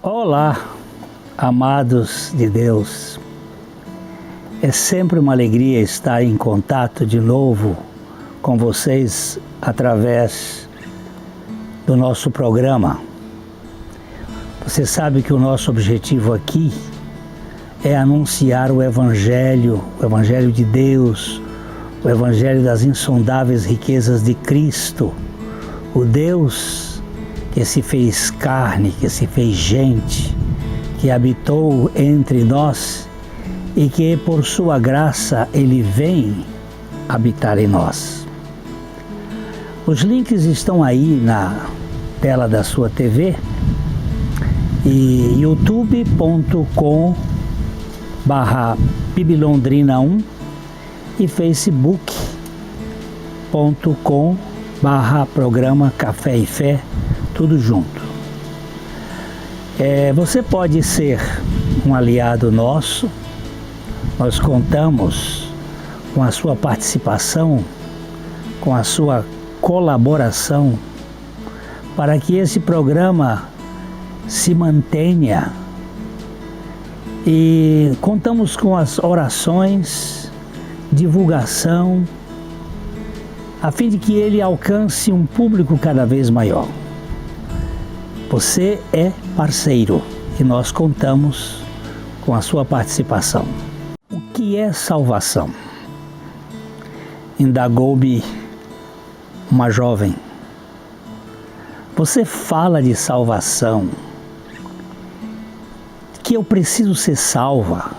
Olá, amados de Deus. É sempre uma alegria estar em contato de novo com vocês através do nosso programa. Você sabe que o nosso objetivo aqui é anunciar o Evangelho de Deus, o Evangelho das insondáveis riquezas de Cristo, o Deus que se fez carne, que se fez gente, que habitou entre nós e que por sua graça Ele vem habitar em nós. Os links estão aí na tela da sua TV e youtube.com/piblondrina1 e facebook.com/programa Café e Fé, tudo junto. Você pode ser um aliado nosso. Nós contamos com a sua participação, com a sua colaboração, para que esse programa se mantenha, e contamos com as orações, divulgação, a fim de que ele alcance um público cada vez maior. Você é parceiro e nós contamos com a sua participação. O que é salvação? Indagou-me uma jovem. Você fala de salvação, que eu preciso ser salva.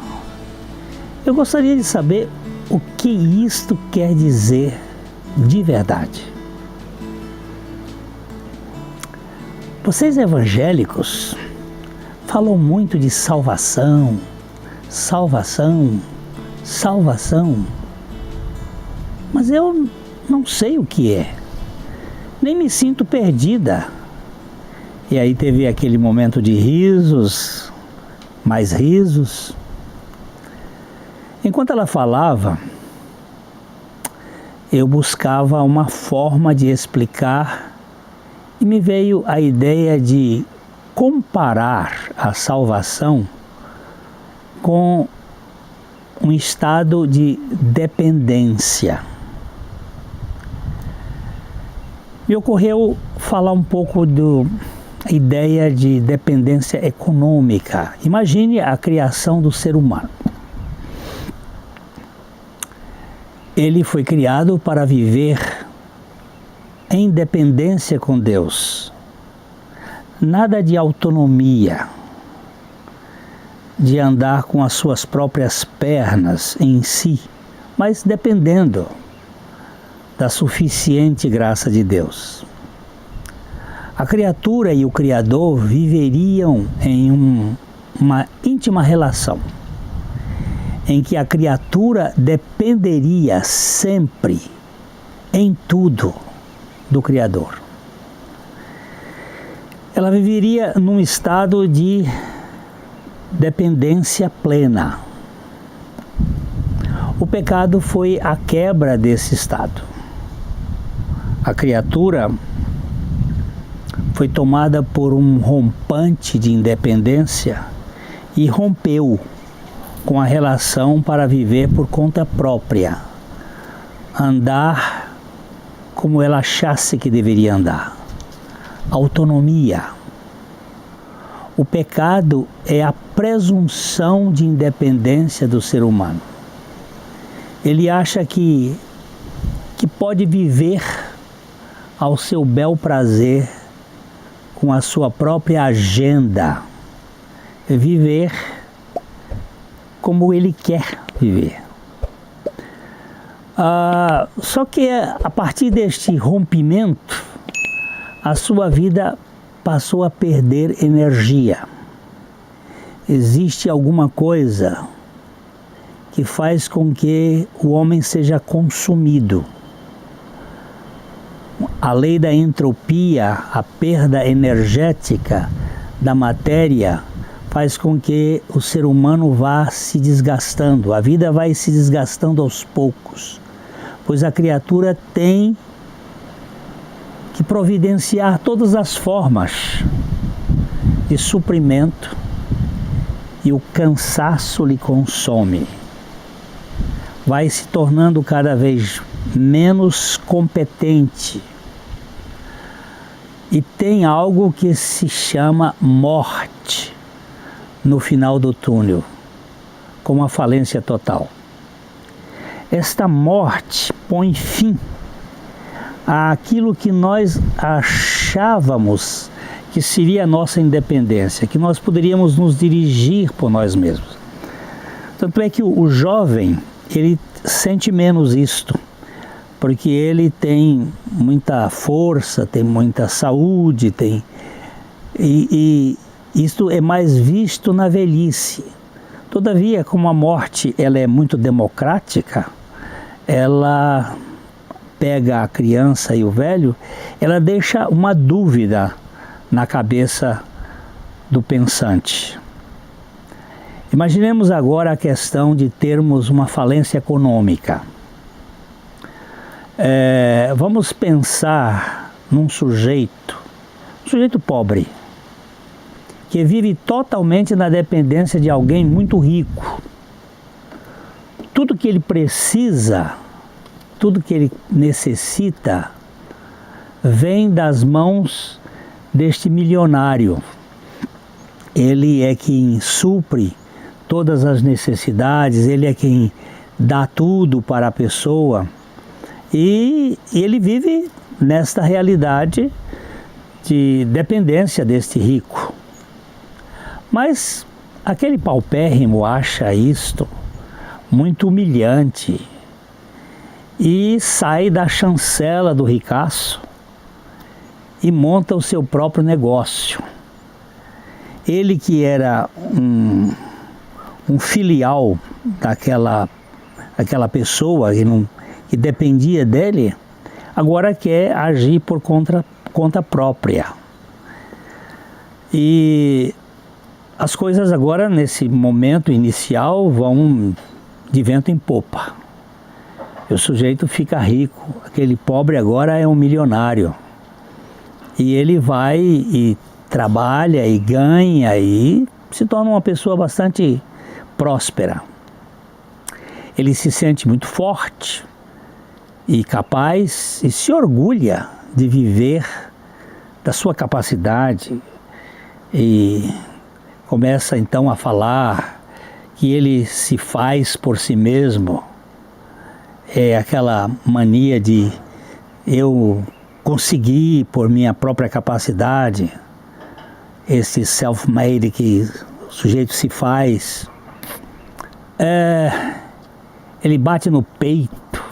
Eu gostaria de saber o que isto quer dizer de verdade. Vocês evangélicos falam muito de salvação, salvação, salvação, mas eu não sei o que é, nem me sinto perdida. E aí teve aquele momento de risos, mais risos. Enquanto ela falava, eu buscava uma forma de explicar e me veio a ideia de comparar a salvação com um estado de dependência. Me ocorreu falar um pouco da ideia de dependência econômica. Imagine a criação do ser humano. Ele foi criado para viver em dependência com Deus. Nada de autonomia, de andar com as suas próprias pernas em si, mas dependendo da suficiente graça de Deus. A criatura e o Criador viveriam em uma íntima relação, em que a criatura dependeria sempre, em tudo, do Criador. Ela viveria num estado de dependência plena. O pecado foi a quebra desse estado. A criatura foi tomada por um rompante de independência e rompeu com a relação para viver por conta própria, andar como ela achasse que deveria andar. Autonomia. O pecado é a presunção de independência do ser humano. Ele acha que pode viver ao seu bel prazer, com a sua própria agenda, viver como ele quer viver. Só que a partir deste rompimento, a sua vida passou a perder energia. Existe alguma coisa que faz com que o homem seja consumido. A lei da entropia, a perda energética da matéria, faz com que o ser humano vá se desgastando. A vida vai se desgastando aos poucos, pois a criatura tem que providenciar todas as formas de suprimento e o cansaço lhe consome. Vai se tornando cada vez menos competente. E tem algo que se chama morte no final do túnel, com a falência total. Esta morte põe fim àquilo que nós achávamos que seria a nossa independência, que nós poderíamos nos dirigir por nós mesmos. Tanto é que o jovem, ele sente menos isto, porque ele tem muita força, tem muita saúde, e isto é mais visto na velhice. Todavia, como a morte ela é muito democrática, ela pega a criança e o velho, ela deixa uma dúvida na cabeça do pensante. Imaginemos agora a questão de termos uma falência econômica. Vamos pensar num sujeito pobre, que vive totalmente na dependência de alguém muito rico. Tudo que ele precisa, tudo que ele necessita, vem das mãos deste milionário. Ele é quem supre todas as necessidades, ele é quem dá tudo para a pessoa. E ele vive nesta realidade de dependência deste rico. Mas aquele paupérrimo acha isto muito humilhante e sai da chancela do ricaço e monta o seu próprio negócio. Ele que era um filial daquela pessoa que dependia dele, agora quer agir por conta própria. E as coisas agora, nesse momento inicial, vão de vento em popa. O sujeito fica rico, aquele pobre agora é um milionário. E ele vai e trabalha e ganha e se torna uma pessoa bastante próspera. Ele se sente muito forte e capaz e se orgulha de viver da sua capacidade e começa então a falar que ele se faz por si mesmo. É aquela mania de eu conseguir por minha própria capacidade, esse self-made que o sujeito se faz. Ele bate no peito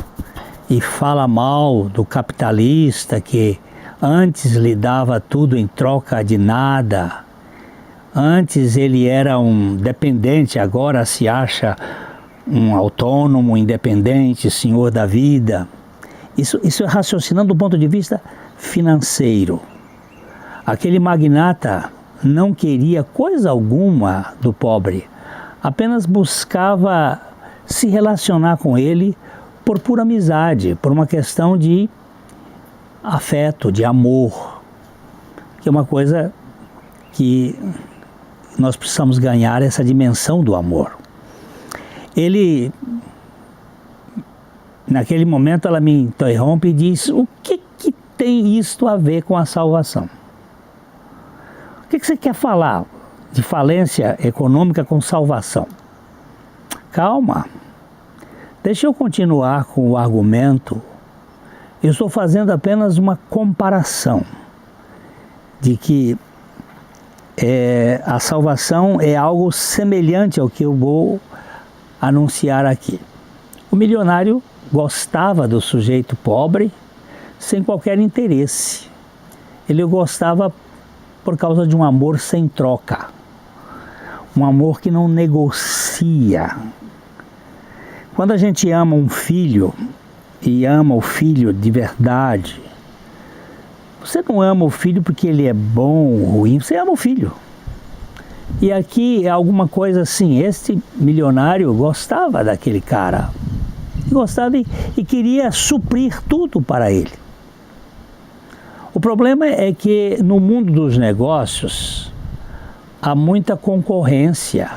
e fala mal do capitalista que antes lhe dava tudo em troca de nada. Antes ele era um dependente, agora se acha um autônomo, independente, senhor da vida. Isso é raciocinando do ponto de vista financeiro. Aquele magnata não queria coisa alguma do pobre, apenas buscava se relacionar com ele por pura amizade, por uma questão de afeto, de amor, que é uma coisa que nós precisamos ganhar, essa dimensão do amor. Ele, naquele momento, ela me interrompe e diz: o que tem isto a ver com a salvação? O que você quer falar de falência econômica com salvação? Calma, deixa eu continuar com o argumento. Eu estou fazendo apenas uma comparação de que a salvação é algo semelhante ao que eu vou anunciar aqui. O milionário gostava do sujeito pobre sem qualquer interesse. Ele o gostava por causa de um amor sem troca, um amor que não negocia. Quando a gente ama um filho e ama o filho de verdade, você não ama o filho porque ele é bom ou ruim, você ama o filho. E aqui é alguma coisa assim, este milionário gostava daquele cara, gostava e queria suprir tudo para ele. O problema é que no mundo dos negócios, há muita concorrência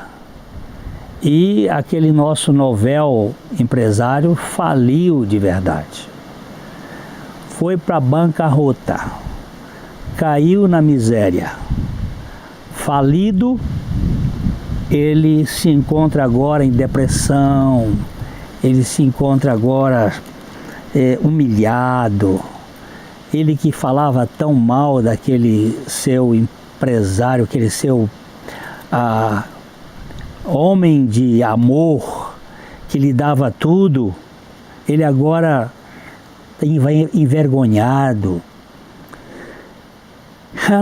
e aquele nosso novel empresário faliu de verdade. Foi para a bancarrota, caiu na miséria. Falido, ele se encontra agora em depressão, ele se encontra agora humilhado. Ele que falava tão mal daquele seu empresário, aquele seu homem de amor, que lhe dava tudo, ele agora vai envergonhado.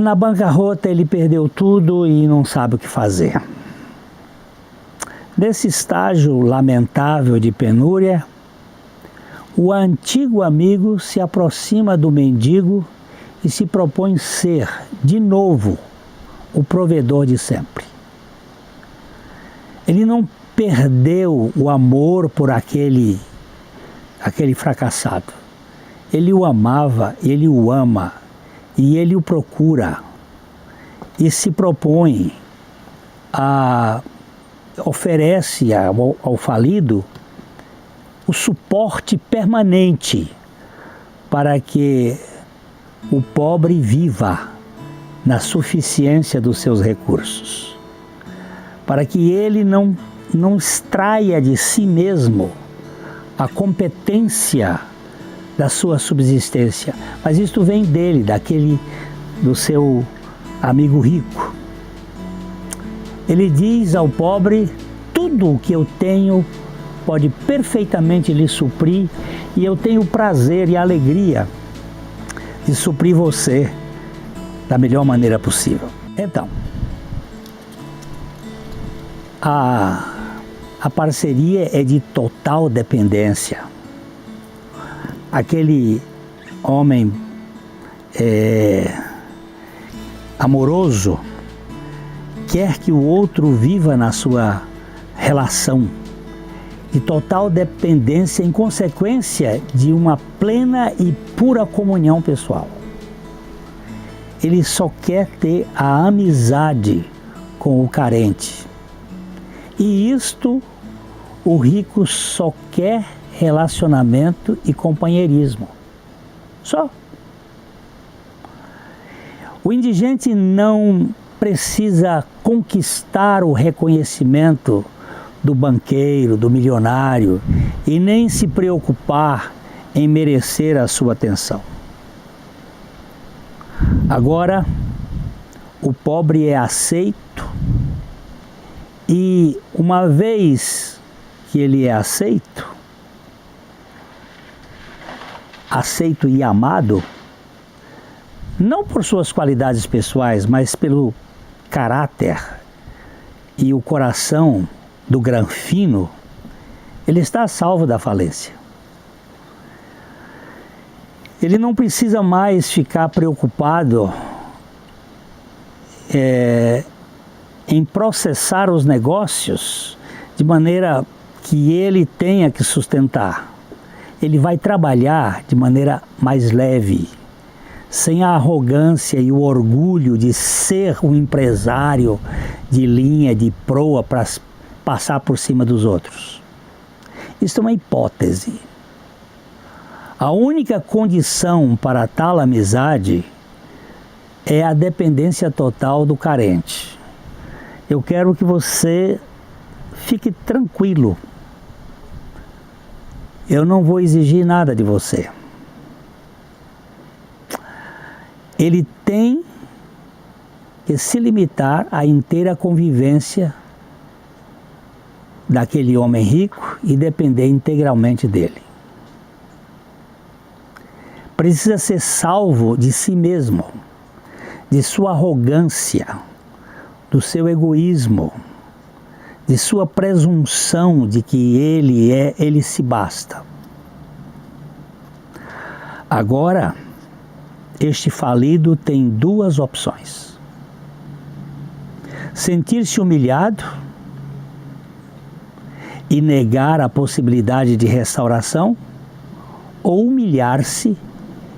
Na bancarrota ele perdeu tudo e não sabe o que fazer. Nesse estágio lamentável de penúria, o antigo amigo se aproxima do mendigo e se propõe ser, de novo, o provedor de sempre. Ele não perdeu o amor por aquele fracassado. Ele o amava, ele o ama e ele o procura e se propõe oferece ao falido o suporte permanente para que o pobre viva na suficiência dos seus recursos, para que ele não extraia de si mesmo a competência da sua subsistência, mas isto vem dele, do seu amigo rico. Ele diz ao pobre: tudo o que eu tenho pode perfeitamente lhe suprir e eu tenho prazer e alegria de suprir você da melhor maneira possível. Então, a parceria é de total dependência. Aquele homem amoroso quer que o outro viva na sua relação de total dependência em consequência de uma plena e pura comunhão pessoal. Ele só quer ter a amizade com o carente. E isto, o rico só quer relacionamento e companheirismo. Só. O indigente não precisa conquistar o reconhecimento do banqueiro, do milionário, e nem se preocupar em merecer a sua atenção. Agora, o pobre é aceito, e uma vez que ele é aceito e amado, não por suas qualidades pessoais, mas pelo caráter e o coração do Granfino, ele está salvo da falência. Ele não precisa mais ficar preocupado em processar os negócios de maneira que ele tenha que sustentar. Ele vai trabalhar de maneira mais leve, sem a arrogância e o orgulho de ser um empresário de linha, de proa, para passar por cima dos outros. Isso é uma hipótese. A única condição para tal amizade é a dependência total do carente. Eu quero que você fique tranquilo. Eu não vou exigir nada de você. Ele tem que se limitar à inteira convivência daquele homem rico e depender integralmente dele. Precisa ser salvo de si mesmo, de sua arrogância, do seu egoísmo, de sua presunção de que ele se basta. Agora, este falido tem duas opções: sentir-se humilhado e negar a possibilidade de restauração, ou humilhar-se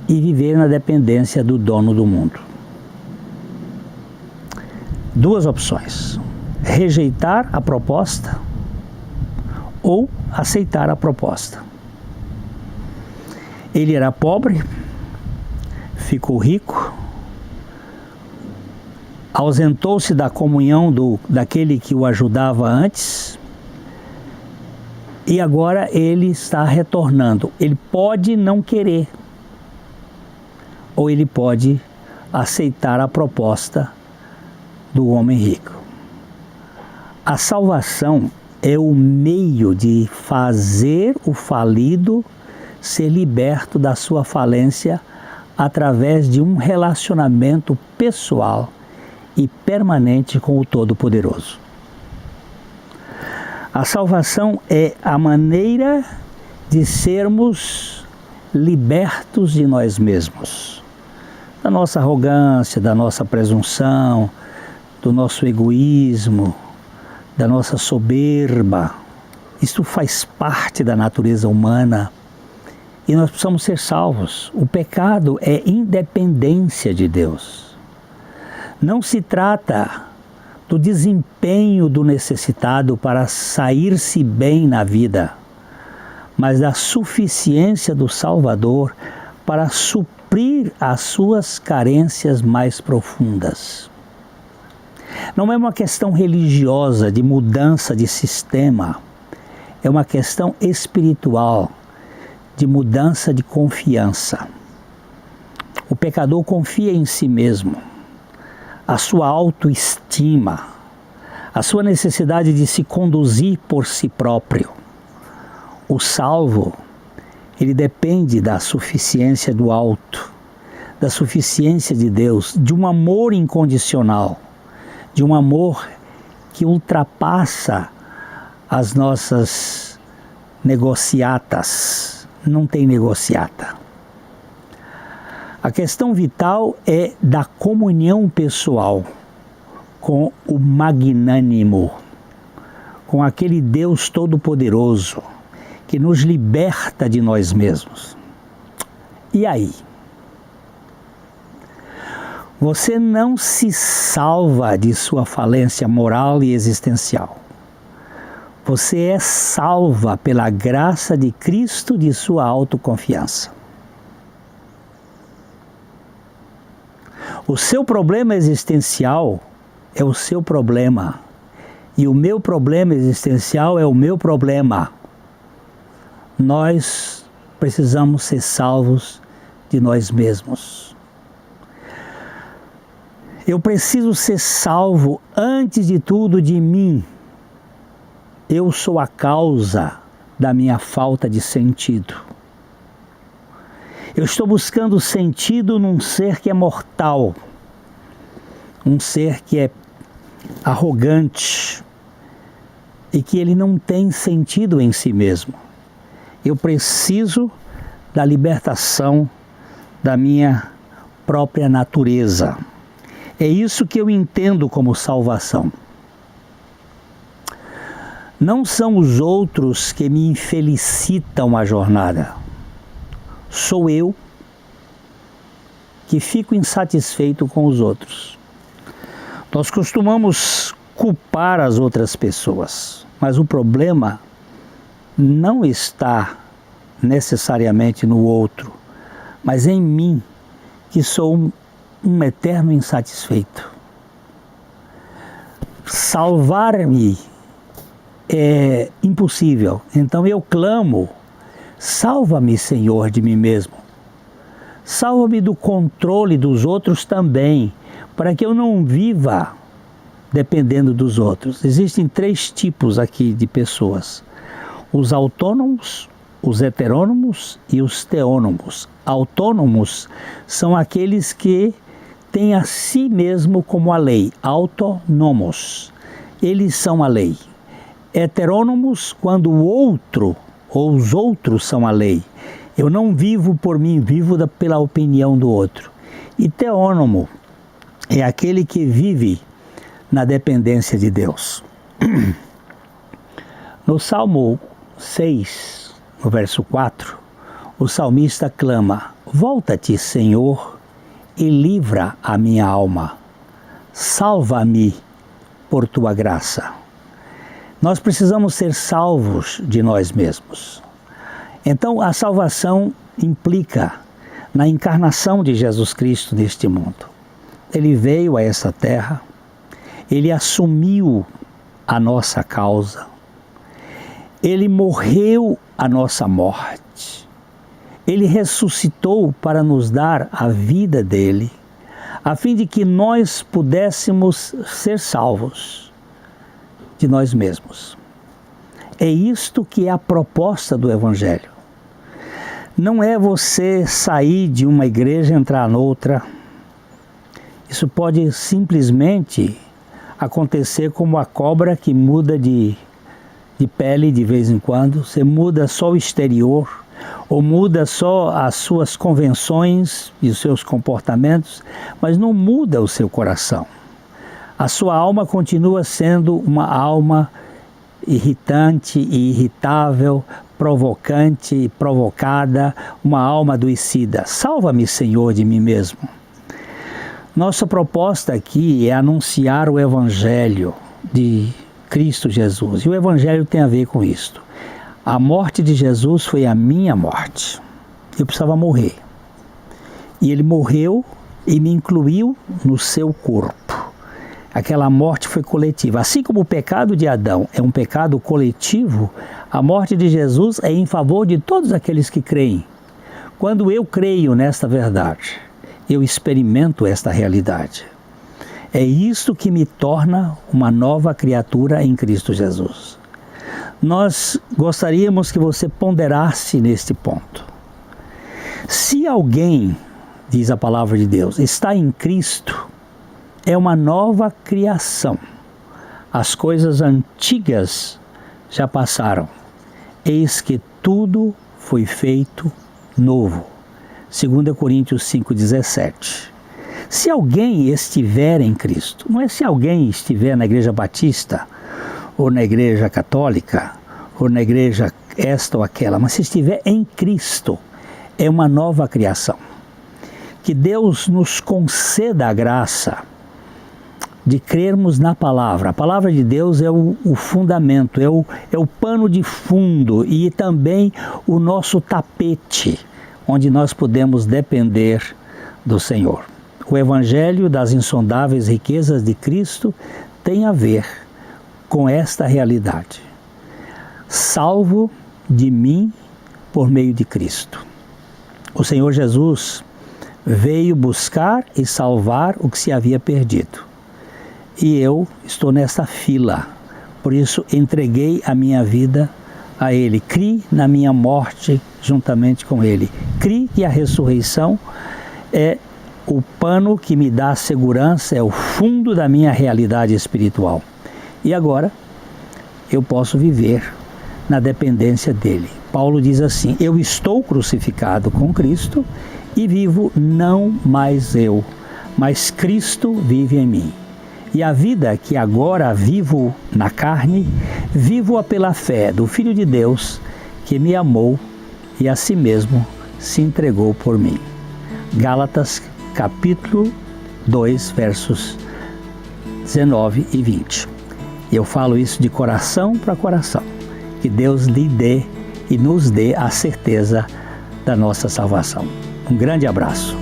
e viver na dependência do dono do mundo. duas opções: rejeitar a proposta ou aceitar a proposta. Ele era pobre, ficou rico, ausentou-se da comunhão daquele que o ajudava antes, e agora ele está retornando. Ele pode não querer, ou ele pode aceitar a proposta do homem rico. A salvação é o meio de fazer o falido ser liberto da sua falência através de um relacionamento pessoal e permanente com o Todo-Poderoso. A salvação é a maneira de sermos libertos de nós mesmos, da nossa arrogância, da nossa presunção, do nosso egoísmo, da nossa soberba. Isso faz parte da natureza humana e nós precisamos ser salvos. O pecado é independência de Deus. Não se trata do desempenho do necessitado para sair-se bem na vida, mas da suficiência do Salvador para suprir as suas carências mais profundas. Não é uma questão religiosa de mudança de sistema, é uma questão espiritual de mudança de confiança. O pecador confia em si mesmo, a sua autoestima, a sua necessidade de se conduzir por si próprio. O salvo, ele depende da suficiência do alto, da suficiência de Deus, de um amor incondicional, de um amor que ultrapassa as nossas negociatas. Não tem negociata. A questão vital é da comunhão pessoal com o magnânimo, com aquele Deus Todo-Poderoso que nos liberta de nós mesmos. E aí? Você não se salva de sua falência moral e existencial. Você é salva pela graça de Cristo de sua autoconfiança. O seu problema existencial é o seu problema. E o meu problema existencial é o meu problema. Nós precisamos ser salvos de nós mesmos. Eu preciso ser salvo, antes de tudo, de mim. Eu sou a causa da minha falta de sentido. Eu estou buscando sentido num ser que é mortal, um ser que é arrogante e que ele não tem sentido em si mesmo. Eu preciso da libertação da minha própria natureza. É isso que eu entendo como salvação. Não são os outros que me infelicitam a jornada. Sou eu que fico insatisfeito com os outros. Nós costumamos culpar as outras pessoas, mas o problema não está necessariamente no outro, mas em mim, que sou um eterno insatisfeito. Salvar-me é impossível, então eu clamo: salva-me, Senhor, de mim mesmo. Salva-me do controle dos outros também, para que eu não viva dependendo dos outros. Existem 3 tipos aqui de pessoas: os autônomos, os heterônomos e os teônomos. Autônomos são aqueles que têm a si mesmo como a lei, autônomos. Eles são a lei. Heterônomos, quando o outro ou os outros são a lei. Eu não vivo por mim, vivo pela opinião do outro. E teônomo é aquele que vive na dependência de Deus. No Salmo 6, no verso 4, o salmista clama: volta-te, Senhor, e livra a minha alma. Salva-me por tua graça. Nós precisamos ser salvos de nós mesmos. Então, a salvação implica na encarnação de Jesus Cristo neste mundo. Ele veio a essa terra, ele assumiu a nossa causa, ele morreu a nossa morte, ele ressuscitou para nos dar a vida dele, a fim de que nós pudéssemos ser salvos de nós mesmos. É isto que é a proposta do Evangelho. Não é você sair de uma igreja e entrar noutra. Isso pode simplesmente acontecer como a cobra que muda de pele de vez em quando. Você muda só o exterior, ou muda só as suas convenções e os seus comportamentos, mas não muda o seu coração. A sua alma continua sendo uma alma irritante e irritável, provocante e provocada, uma alma adoecida. Salva-me, Senhor, de mim mesmo. Nossa proposta aqui é anunciar o Evangelho de Cristo Jesus. E o Evangelho tem a ver com isto. A morte de Jesus foi a minha morte. Eu precisava morrer. E ele morreu e me incluiu no seu corpo. Aquela morte foi coletiva. Assim como o pecado de Adão é um pecado coletivo, a morte de Jesus é em favor de todos aqueles que creem. Quando eu creio nesta verdade, eu experimento esta realidade. É isso que me torna uma nova criatura em Cristo Jesus. Nós gostaríamos que você ponderasse neste ponto. Se alguém, diz a palavra de Deus, está em Cristo, é uma nova criação. As coisas antigas já passaram. Eis que tudo foi feito novo. 2 Coríntios 5,17. Se alguém estiver em Cristo, não é se alguém estiver na igreja batista, ou na igreja católica, ou na igreja esta ou aquela, mas se estiver em Cristo, é uma nova criação. Que Deus nos conceda a graça de crermos na palavra. A palavra de Deus é o fundamento, é o pano de fundo e também o nosso tapete, onde nós podemos depender do Senhor. O Evangelho das insondáveis riquezas de Cristo tem a ver com esta realidade. Salvo de mim por meio de Cristo. O Senhor Jesus veio buscar e salvar o que se havia perdido. E eu estou nessa fila, por isso entreguei a minha vida a Ele. Criei na minha morte juntamente com Ele. Criei que a ressurreição é o pano que me dá segurança, é o fundo da minha realidade espiritual. E agora eu posso viver na dependência dEle. Paulo diz assim: eu estou crucificado com Cristo e vivo não mais eu, mas Cristo vive em mim. E a vida que agora vivo na carne, vivo-a pela fé do Filho de Deus, que me amou e a si mesmo se entregou por mim. Gálatas capítulo 2, versos 19 e 20. Eu falo isso de coração para coração. Que Deus lhe dê e nos dê a certeza da nossa salvação. Um grande abraço.